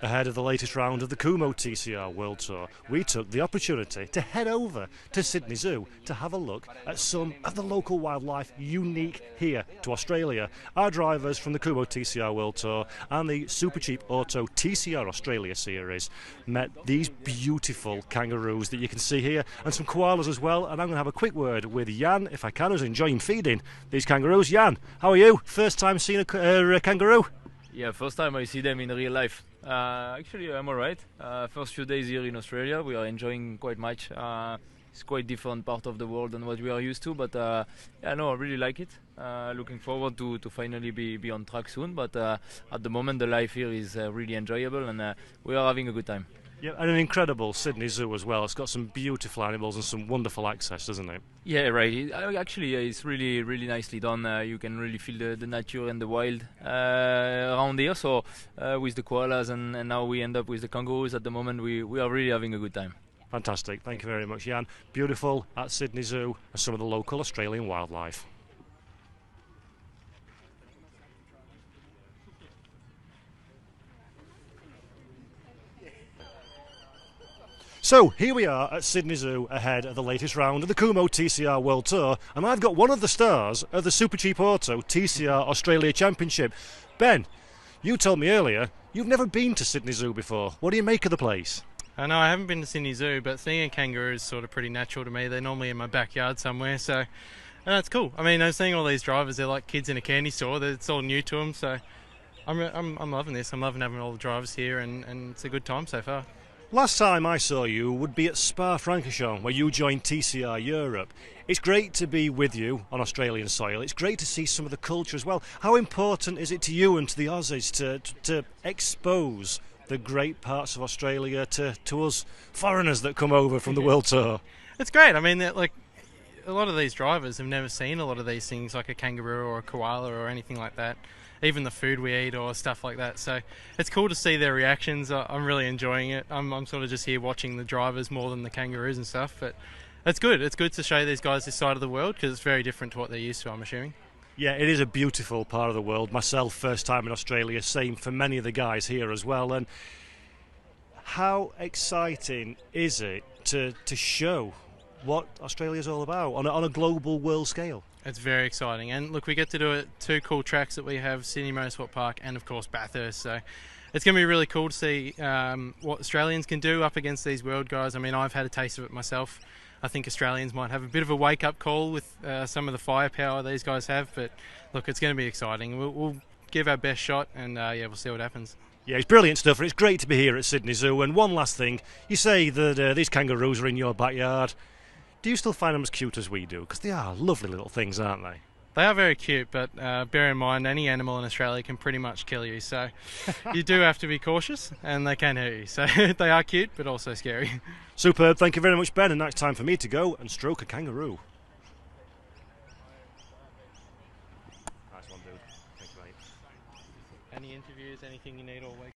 Ahead of the latest round of the Kumo TCR World Tour, we took the opportunity to head over to Sydney Zoo to have a look at some of the local wildlife unique here to Australia. Our drivers from the Kumo TCR World Tour and the Super Cheap Auto TCR Australia Series met these beautiful kangaroos that you can see here, and some koalas as well. And I'm going to have a quick word with Jan, if I can, who's enjoying feeding these kangaroos. Jan, how are you? First time seeing a kangaroo? Yeah, first time I see them in real life. Actually, I'm alright. First few days here in Australia, we are enjoying quite much. It's quite different part of the world than what we are used to, but yeah, no, I really like it. Looking forward to finally be on track soon, but at the moment the life here is really enjoyable, and we are having a good time. Yeah, and an incredible Sydney Zoo as well. It's got some beautiful animals and some wonderful access, doesn't it? Yeah, right. Actually, it's really nicely done. You can really feel the nature and the wild around here. So with the koalas and now we end up with the kangaroos. At the moment, we are really having a good time. Fantastic. Thank you very much, Jan. Beautiful at Sydney Zoo and some of the local Australian wildlife. So here we are at Sydney Zoo ahead of the latest round of the Kumo TCR World Tour, and I've got one of the stars of the Super Cheap Auto TCR Australia Championship. Ben, you told me earlier you've never been to Sydney Zoo before. What do you make of the place? I know I haven't been to Sydney Zoo, but seeing a kangaroo is sort of pretty natural to me. They're normally in my backyard somewhere, so that's cool. I mean, I'm seeing all these drivers, they're like kids in a candy store. It's all new to them, so I'm loving this. I'm loving having all the drivers here, and it's a good time so far. Last time I saw you would be at Spa-Francorchamps, where you joined TCR Europe. It's great to be with you on Australian soil. It's great to see some of the culture as well. How important is it to you and to the Aussies to expose the great parts of Australia to us foreigners that come over from the World Tour? It's great. I mean, like a lot of these drivers have never seen a lot of these things, like a kangaroo or a koala or anything like that. Even the food we eat or stuff like that. So it's cool to see their reactions. I'm really enjoying it. I'm sort of just here watching the drivers more than the kangaroos and stuff. But it's good. It's good to show these guys this side of the world because it's very different to what they're used to, I'm assuming. Yeah, it is a beautiful part of the world. Myself, first time in Australia, same for many of the guys here as well. And how exciting is it to show what Australia's all about on a global world scale? It's very exciting, and look, we get to do it. Two cool tracks that we have: Sydney Motorsport Park and, of course, Bathurst. So it's going to be really cool to see what Australians can do up against these world guys. I mean, I've had a taste of it myself. I think Australians might have a bit of a wake-up call with some of the firepower these guys have. But look, it's going to be exciting. We'll give our best shot, and yeah, we'll see what happens. Yeah, it's brilliant stuff, and it's great to be here at Sydney Zoo. And one last thing, you say that these kangaroos are in your backyard. Do you still find them as cute as we do? Because they are lovely little things, aren't they? They are very cute, but bear in mind, any animal in Australia can pretty much kill you. So you do have to be cautious, and they can hurt you. So they are cute, but also scary. Superb. Thank you very much, Ben. And now it's time for me to go and stroke a kangaroo. Nice one, dude. Thanks, mate. Any interviews, anything you need all week?